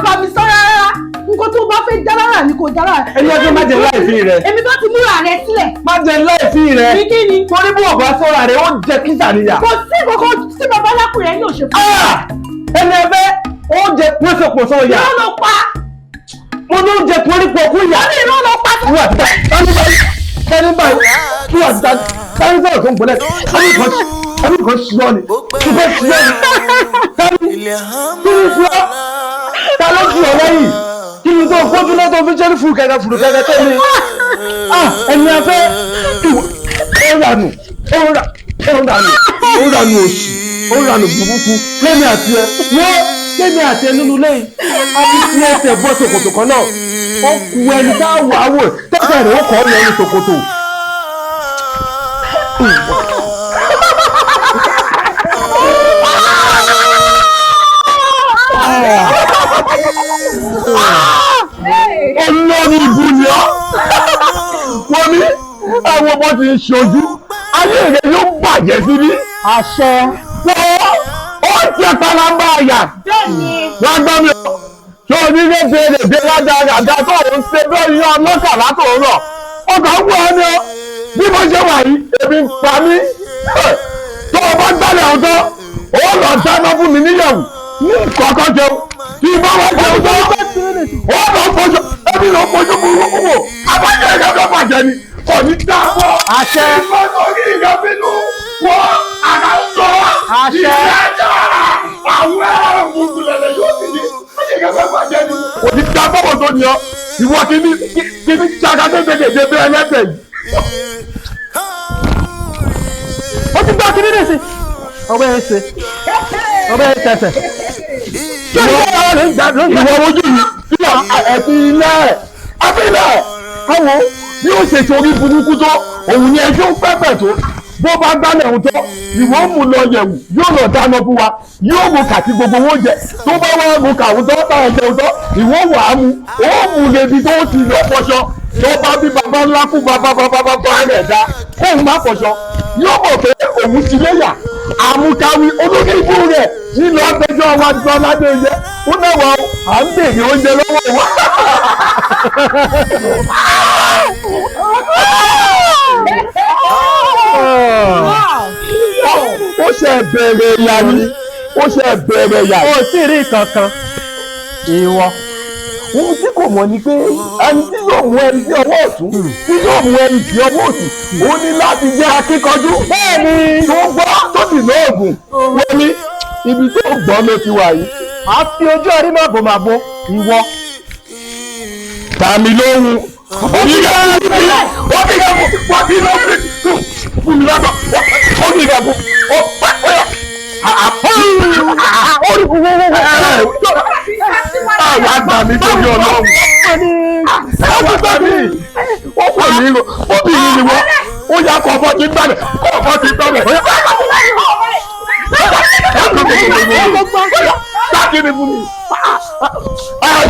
bà mí sọ rárá nǹkan tó bá fẹ́ jálára ni kò jálára. ẹni ọjọ́ má jẹ láìfín rẹ. èmi tó ti múra rẹ sílẹ̀. má jẹ láìfín rẹ. ní kí ni. torí bí ọba sọ́ra rẹ ó jẹ kísà níyà. kò sí kankan tí bàbá lákùnrin yẹn yóò ṣe fún mi. ẹni ẹfẹ ó jẹ pọ́sọ̀pọ̀sọ̀ yà. irọ́ ló pa. mo ní ó jẹ pọ́nrípọ̀kú yà. wọ́n ní irọ́ ló pa. wà á ta tani báyìí tí wà á ta tani sọ̀rọ̀ tó ń gbọ́dẹ̀ tani kan ṣíọ́ ni tó fẹ́ ṣíọ́ ni tani kí ni ṣíọ́ ta ló ṣíọ́ lẹ́yìn kí ni tó fojú náà tó fi ṣe ní furu kẹ̀kẹ́ tó ní. ẹni afẹ́ ó ranù òṣì ó ranù burúkú lẹ́mi àti ẹ wọ́n lẹ́mi àti ẹ nínú lẹ́yìn àti tí ẹ tẹ̀ bọ́ ṣòkòtò kan náà ó ku ẹni tá a wà á wò tẹ́tẹ̀ rẹ̀ ó kọ́ ọ́ lẹ́yìn ṣòkòtò. olórí ibu ni ọ́ wọ́n ní àwọn ọmọ ti ń ṣojú ayé rẹ̀ yóò bàjẹ́ síbí. àṣẹ. ó jẹ́ pálábá àyà wọ́n gbọ́ mi ọ́ tó ní ní bèrè ládàá tó ń ṣe bẹ́ẹ̀ yọ ọlọ́kà látòórọ̀ ọkà ń wọ̀ ọ́ ni ọ́ bí mo ṣe wà yìí ebi ń pa mí tó o bá gbálẹ̀ ọ̀tọ̀ ó lọ dáná fún mi níyàwó ní kọ̀ọ̀kan jẹun tí bá wà jẹun tó ó lọ fojú ẹbí lọ fojú burúkú wò abájọ ìyá tó bàjẹ́ ni kò ní dáàbò àṣẹ ìfọ̀sọ̀rí ìyá bínú wọ́n àkàtọ̀ àṣẹ ìyájà àwọn ẹ̀rọ gbùgbùlẹ̀lẹ̀ yóò ti ní ìyá tó bàjẹ́ ni kò ní dáàbò tó ní ọ ìwọ kí ní jágádé gbẹgẹdẹ bí ẹlẹ́dẹ̀ yìí. ó ti gbá kiri nìsí ọbẹ̀ ẹ̀ ṣe ọbẹ̀ ẹ̀ tẹ̀sẹ̀ ìwọ ojú mi sílẹ̀ ẹ̀fí ilẹ̀ àwọn bí ó ṣe torí burúkú tó òun ni ẹjọ́ pẹ́pẹ́ tó bó bá gbálẹ̀ òun tó ìwọ mú lọ yẹ̀wù yóò lọ dáná fún wa yóò mú kàtí gbogbo owó jẹ tó bá wà mú kàwọn tó táwọn jẹun tó ìwọ wà á mú ó mú lebi tó ti lọ fọṣọ tó bá bí baba ńlá kú baba rẹ̀ dá kóun má fọṣọ yóò mọ̀ pé òun ti léyà àmúkáwí olórí ibú rẹ̀ nílò ọgbẹ́jọ́ wa gbọ́ lábẹ́ yẹ ó náwó à ń bèèrè oúnjẹ lọ́wọ́ wa. ó ṣe bẹ̀rẹ̀ ìyá ni ó ṣe bẹ̀rẹ̀ ìyá. ó sì rí kankan ìwọ. ohun tí kò mọ̀ ni pé ẹni tí yóò mú ẹni sí ọwọ́ ọ̀tún tí yóò mú ẹni sí ọwọ́ òsì ó ní láti jẹ́ akíkanjú. bẹ́ẹ̀ni tó gbọ́ tó sì lóògùn wọ́n ní ibi tó gbọ́ ló ti wà yìí. a fi ojú ọrí máa bò máa bò ìwọ. tàmí lóhùn. onígbà wọ́n ti lọ fún mi lọ́dọ̀ onígbà fún àwọn àgbà mi torí Ọlọ́run. Ẹ wá gbà mí. Wọ́n pè mí rò. Obìnrin ni wọ́n. Ó yà kọ́ ọ̀bọ ti gbà mí. Ọ̀bọ ti gbà mí. Sáàkì ni fún mi.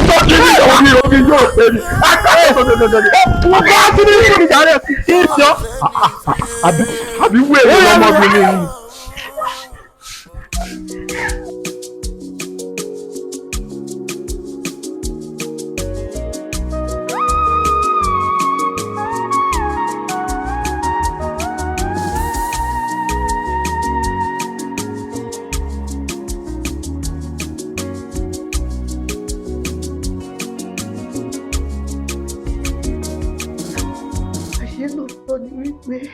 Sáàkì ni omi yóò pè mí. Wọ́n bá kí ni fún mi jàre. Kí n sọ. Àbí wéèrè ọmọbìnrin yìí. Wípé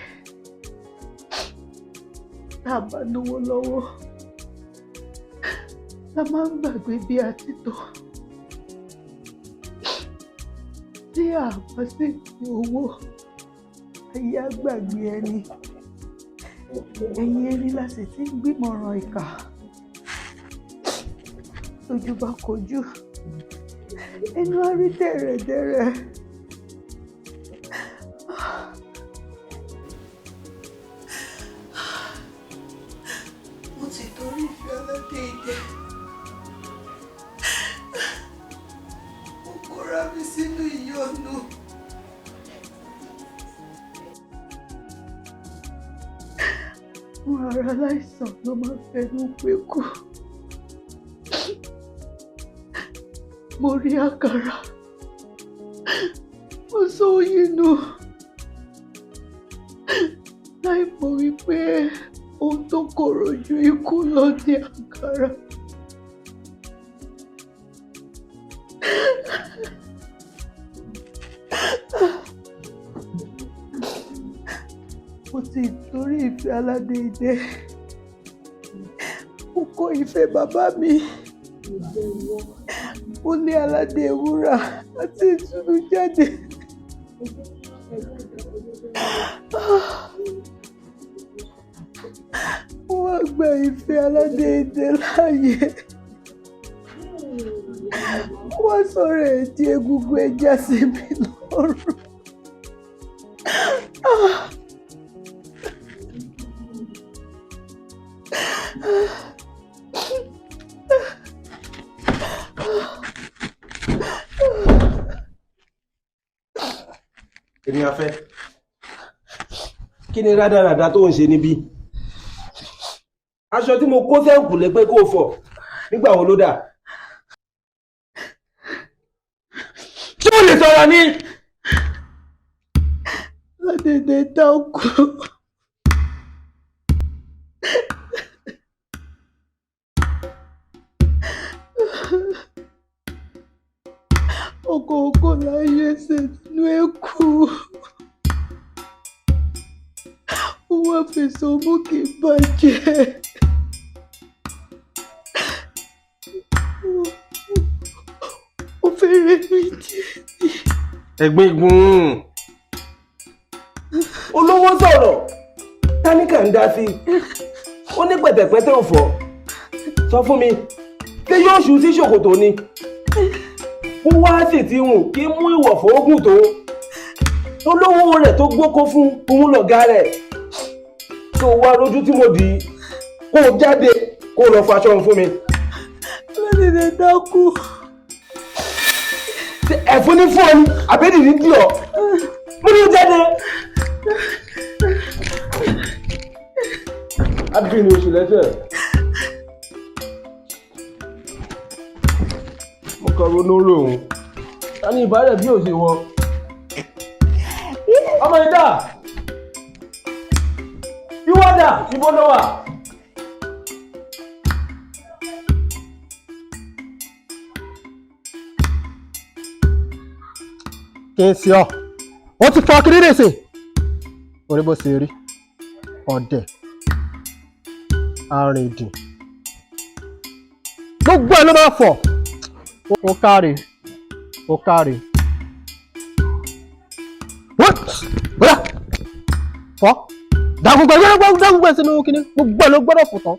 tá a bá lówó lọ́wọ́ la máa ń gbàgbé bí a ti tọ́ tí a bá sì fi owó ayé á gbàgbé ẹni ẹ̀yìn ẹni la sì ti ń gbìmọ̀ràn ìkà tójú bá kojú ẹnu á rí dẹ̀rẹ̀dẹ̀rẹ̀. Ara aláìsàn ló máa fẹnu pé kú. Mo rí àkàrà, mo sọ oyin nù, láì mọ̀ wípé ohun tó korò ju ikú lọ ní àkàrà. Mo ti torí ìfẹ́ aládé idẹ mo kọ̀ ìfẹ́ bàbá mi mo lé aládé wúrà àti ìtùnú jáde. Mo wá gba ìfẹ́ aládé idẹ láàyè wọ́n sọ̀rọ̀ ẹ̀ di egungun ẹja sí mi lọ́rùn. Èmi afẹ́ kí ni rádaràda tó ń ṣe níbí? Aṣọ tí mo kó sẹ́ǹkù lé pé kó fọ̀ nígbà wo ló dà? Ṣé o lè sọ̀rọ̀ ní? Ládèdè dákú. Ọkọ̀ láyé ṣe nínú ẹ̀kú. Ó wá fẹ̀sọ̀ mú kí n bàjẹ́. Ó fẹ́rẹ̀ mi díẹ̀ ní. Ẹ̀gbin gun. Olówó sọ̀rọ̀. Táníkà ń dá sí. Ó ní pẹ̀tẹ̀pẹ̀tẹ̀ òfò. Sọ fún mi, ṣé yóò ṣú sí ṣòkòtò ni? Ó wá sì ti hùn kí mú ìwọ̀fọ̀ ogun tó. Olówó rẹ̀ tó gbóko fún òun lọ̀gá rẹ̀. Tó wá rojú tí mo dì í. Kó jáde kó lọ faṣọ fún mi. Ládèdè dákú. Ẹ̀fún ní fún ẹni, àbẹ́dì ní dì ọ́. Mo ní jáde. Adùn ní oṣù lẹ́sẹ̀. Mo kàn ronú rò òun. Ta ni ìbálẹ̀ bí òsè wọ? Ọmọ ìdá! Ìwọ́dà! Ibo ló wà? Kí n sí ọ? Ó ti fọ́ kiri nìsín. Orí bó ṣe rí. Ọ̀dẹ̀. Arìndìn. Gbogbo ẹ̀ ló máa fọ̀. Ó káre. Ó káre. Bọ́lá! Fọ́. Dágúngbẹ̀ sínú kíní. Gbogbo ẹ̀ ló gbọ́dọ̀ fò tán.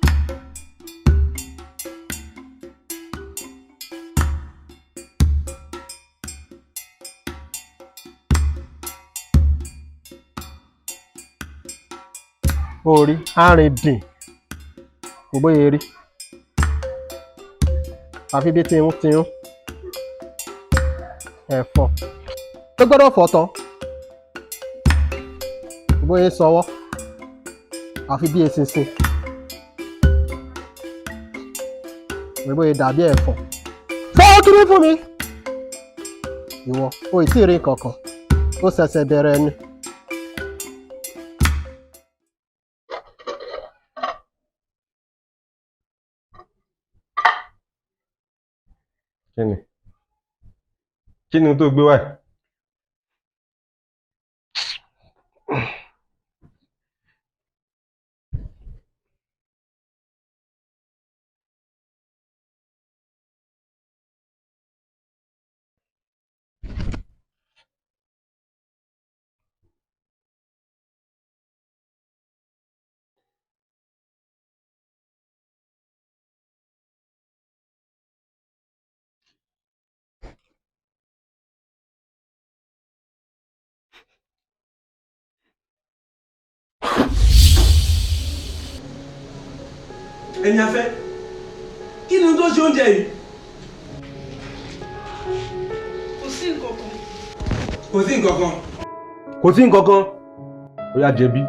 orí àárín dìn kò bóyá rí àfi bí tìhún ẹ̀fọ́ tó gbọ́dọ̀ fọ̀ tán kò bóyá sọwọ́ àfi bí eṣinṣin kò bóyá dàbí ẹ̀fọ́ fọ́ kiri fún mi ìwọ o ì tí ì rí kankan ó ṣẹ̀ṣẹ̀ bẹ̀rẹ̀ ni. kí ni tó gbé wá? ẹni afẹ́ kí ni tó ṣe oúnjẹ yìí? kò sí nǹkan kan. kò sí nǹkan kan. kò sí nǹkan kan ó yá jẹ̀bi.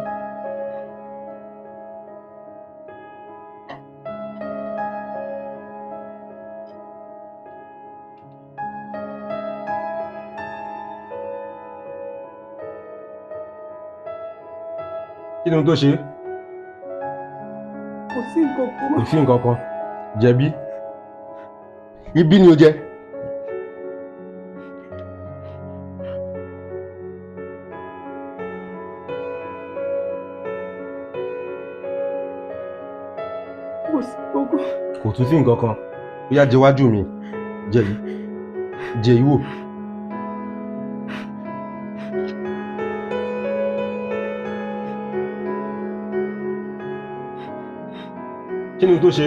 kí ni tó ṣe? kò sí nǹkan kan. kò sí nǹkan kan jẹ̀bi. ibi ni o jẹ. kò sí nǹkan kan. kò tún sí nǹkan kan ó yá jẹ wájú mi jẹ yìí jẹ yìí wò. kí ni tó ṣe?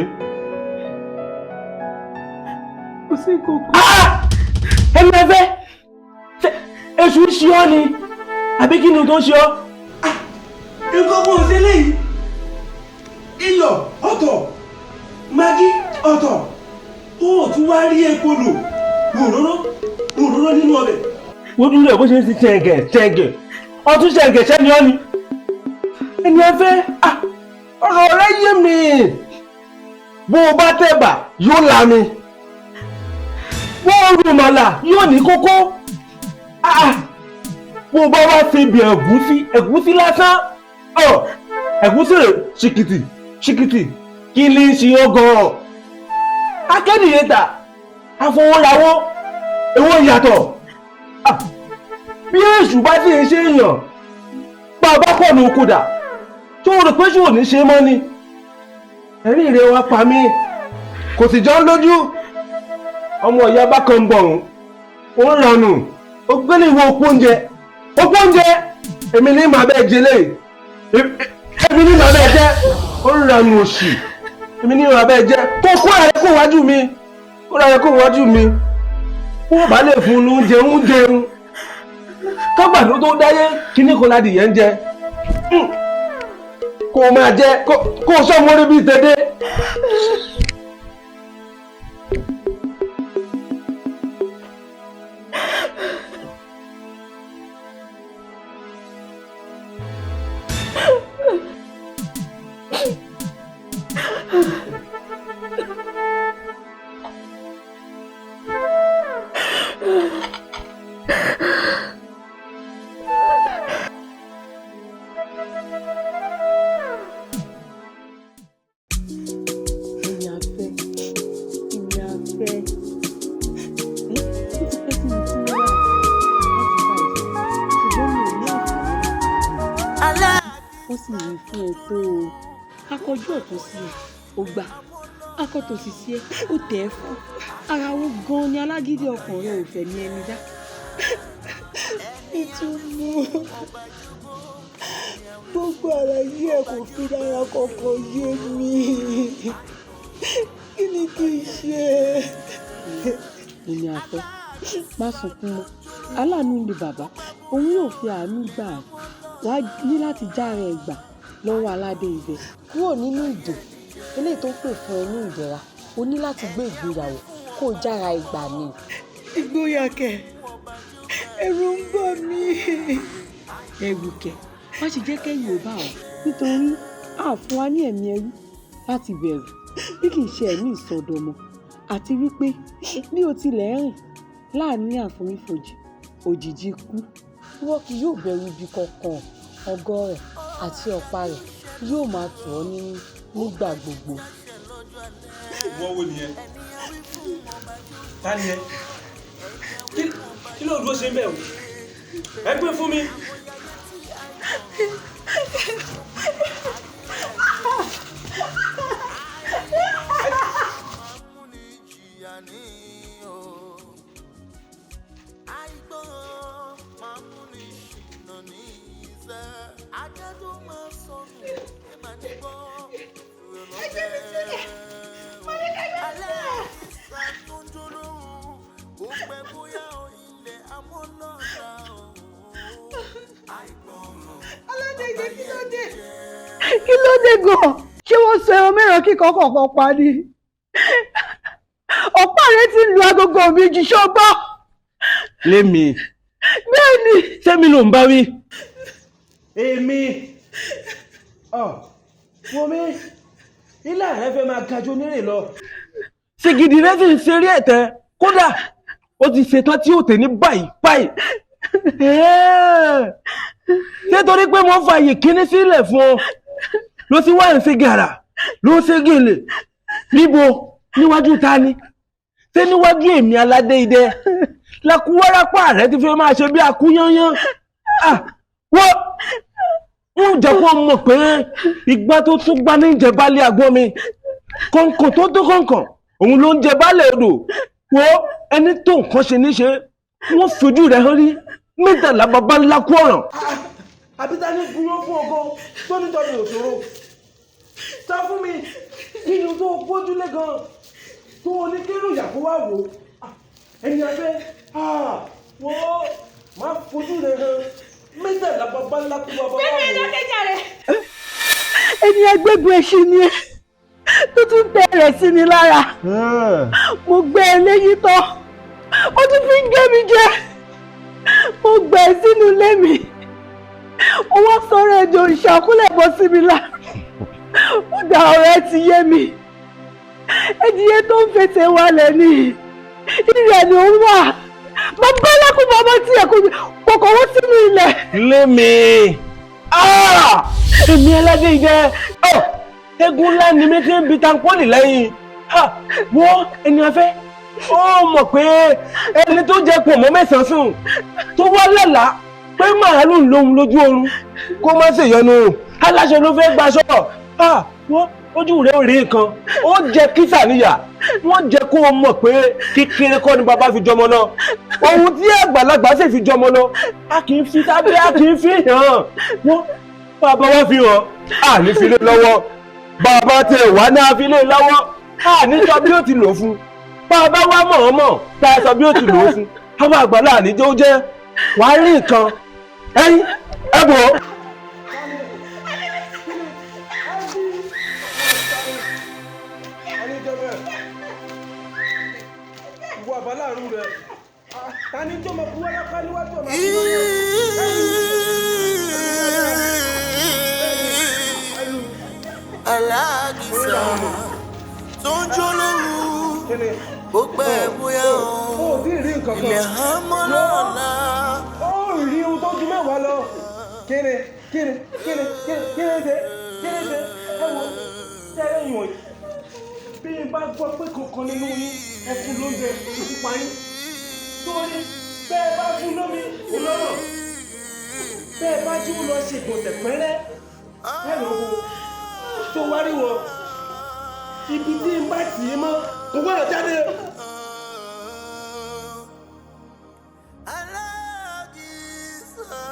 kò sí nǹkan kan. ẹni afẹ́ èṣù ń ṣe ọ́ ni àbí kí ni tó ń ṣe ọ́? nǹkan kan ò sí eléyìí. iyọ̀ ọ̀tọ̀ magí ọ̀tọ̀ ó tún wá rí epo lò òróró nínú ọbẹ̀. wọ́n dúró ẹ̀ bó ṣe ń sin ṣẹ̀ǹgẹ̀ ọtún ṣẹ̀ǹgẹ̀ ṣẹ́ni ọ́ ni. ẹni afẹ́ ọ̀rọ̀ rẹ yé mi. bó o bá tẹ̀bà yóò là mí bó o rù màlà yóò ní kókó bó o bá wá ṣe bí ẹ̀gúsí lásán ẹ̀gúsí rẹ̀ ṣìkìtì kí lè ṣe ọgọ́rọ̀ akẹ́nìyẹta àfọwọ́rawọ́ èwo ìyàtọ̀ bí èṣù bá ti ń ṣe èèyàn bá a bá pọ̀ ní okòdà tó rò pé ṣò ní ṣe mọ́ ni ẹ̀rí rẹ̀ wá pa mí kò sì jọ lójú ọmọ ìyá bá kan bọ̀ ó ń ranù ó gbélé ìwọ òpó oúnjẹ èmi ní màá bẹ́ẹ̀ jẹlé èmi ní màá bẹ́ẹ̀ jẹ́ ó ń ranù òṣì èmi ní màá bẹ́ẹ̀ jẹ́ kó rẹ̀ kó wájú mi wọ́n bá lè fún un oúnjẹ ń jẹun kágbàdo tó dáyé kíní kan ládìyẹ ń jẹ kó o máa jẹ kó o sọ mórí bíi tẹdẹ. akọjú ọ̀tún sí ẹ ó gbà akọtò sì sí ẹ ó tẹ̀ ẹ́ fún ara wo gan ni alágídí ọkàn rẹ ò fẹ́ ní ẹni dá. ìtumọ̀ gbogbo àlàyé ẹ kò fi dára kankan yé mi kí ni kí n ṣe. èmi àfẹ́ má sunkún mọ́ aláàánú ni bàbá òun yóò fi àánú gbà wá ní láti já ara ẹ̀ gbà lọ́wọ́ aládé ibẹ̀ kúrò nínú ìdè eléyìí tó ń pè fún ẹ ní ìdẹ̀ra o ní láti gbé ìgbéyàwó kó o jára ìgbà ni. ìgboyà kẹ ẹ̀rù ń bà mí. ẹ̀rù kẹ̀ má ṣe jẹ́ kẹ́yìn ò bá ọ nítorí a fún wa ní ẹ̀mí ẹrú láti bẹ̀rù bí kì í ṣe ẹ̀mí ìsọdọmọ àti wípé bí o tilẹ̀ rìn láàrin àforífojì òjìji kú wọ́n kì yóò bẹ̀rù ibi kankan ọgọ́ rẹ̀ àti ọ̀pá rẹ̀ yóò máa tù ọ́ nínú nígbà gbogbo. wọ́n wo nìyẹn ta ni ẹ kí ló dúró ṣe ń bẹ̀ o ẹ gbé fún mi. kí ló dé gan ṣé wọ́n sọ ẹran mẹ́ràn kíkan kọ̀ọ̀kan pa ni ọ̀pá rẹ ti lu agogo mi jù ṣọ́gbọ́. lémi bẹ́ẹ̀ ni. sẹ́mi ló ń bá wí. èmi wo mi ilé rẹ fẹ́ máa gajo nírè lọ. sìgìdì rẹ sì ń ṣeré ẹ̀tẹ́ kódà ó ti ṣetán tí ó tẹ̀ ní báyìí báyìí. nítorí pé mo fààyè kíní sílẹ̀ fún ọ ló sì wá ń ṣe gàrà ló ń ṣe gèlè níbo níwájú ta ni ṣé níwájú èmi aládé idẹ lakúwárápá rẹ ti fẹ́ máa ṣe bí akúyányán. wọ́n ń jẹ́ kó mọ̀ pé ìgbà tó tún gbá ní ìjẹ̀bálẹ̀ àgbọ̀n mi kọ̀ǹkọ̀ tó tó kọ̀ǹkọ̀ òun ló ń jẹ bálẹ̀ odò wo ẹni tó nǹkan ṣe níṣe wọ́n fojú rẹ̀ hàn rí mẹ́tàlá bàbá ńlá kú ọ̀ràn. àbí ta ní dúró fún ọgọ́ tó nítorí òṣòro sọ fún mi kí ni tó gbójúlé gan tó oníkérò ìyàwó wà wò ẹni abẹ́ wọ́n máa fojú rẹ̀ hàn mẹ́tàlá bàbá ńlá kú bàbá wà wò. ẹni agbègbè ẹṣin ni ẹ tó tún bẹ̀rẹ̀ sí mi lára mo gbé e léyìí tán ó tún fi ń gé mi jẹ mo gbé e sínú ilé mi mo wá sọ̀rọ̀ ẹjọ́ ìṣàkúlẹ̀ bọ́ sí mi lára ó dá ọ̀rẹ́ ti yé mi ẹdìyẹ tó ń fẹsẹ̀ wálẹ̀ ni ìrẹ̀ ni ó wà bàbá lákùn bàbá tí ẹ kòkòrò sínú ilẹ̀. lémi èmi aládé idẹ egun ńlá ni mi ti ń bi tankpọ́lì lẹ́yìn wọ́n ẹni afẹ́ ó mọ̀ pé ẹni tó jẹ pọ̀ mọ́ mẹ́sàn-án sùn tó wá lálàá pé màálù ń lóhun lójú oorun kó má ṣèyọnu aláṣọ ló fẹ́ gbaṣọ wọ́n ojú rẹ̀ ò rí nǹkan ó jẹ kísà níyà wọ́n jẹ́ kó o mọ̀ pé kékeré kọ́ ni bàbá fi jọmọ lọ ohun tí àgbàlagbà sì fi jọmọ lọ a kì í fi sábẹ́ a kì í fi hàn wọ́n bàbá wa fi hàn à ní fi lé lọ́wọ́ bàbá tẹ wá náà fi lé lọ́wọ́ à ní sọ bí ó ti lò fún bàbá wa mọ̀ọ́mọ̀ tá a sọ bí ó ti lò fún àwọn àgbàlá àníjó jẹ́ wàá rí nǹkan ẹ̀yìn ẹ̀bùn. Alakisa tó ń jó lóru ó pẹ́ bóyá o ilẹ̀ hámọ́ lọ́la. ó rí ohun tó ju mẹ́wàá lọ kéré ṣe ẹ wo tẹ́lẹ̀ ìwọ̀n bí n bá gbọ́ pé kankan nínú yín ẹ fún lóúnjẹ ìfúnpá yín torí bẹ́ẹ̀ bá fún lómi ìlọ́rọ̀ bẹ́ẹ̀ bá jí ó lọ ṣe ìgbọ̀nsẹ̀ pẹ́rẹ́ ẹ lọ́wọ́ tó wá rí wọn ibi tí n bá tì í mọ́ kò gbọ́dọ̀ jáde. Alakisa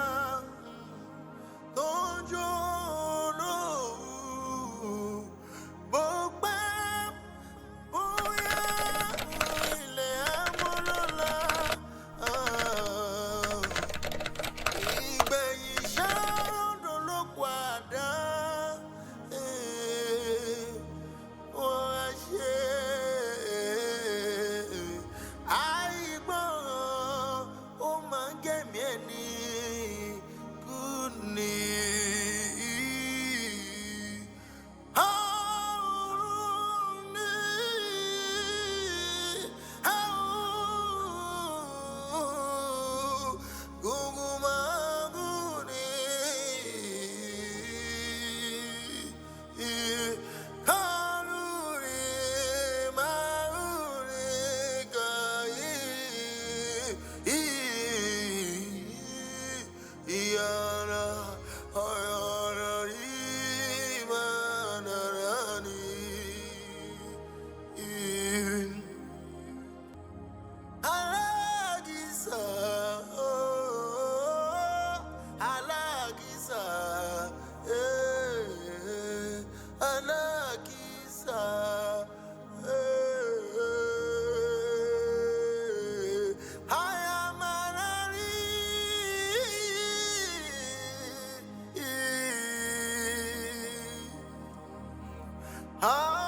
tó ń jó lóru bó pẹ́ bóyá ilẹ̀ hámọ́ lọ́la ìgbẹ̀yìn ṣáà ló padà. Ah.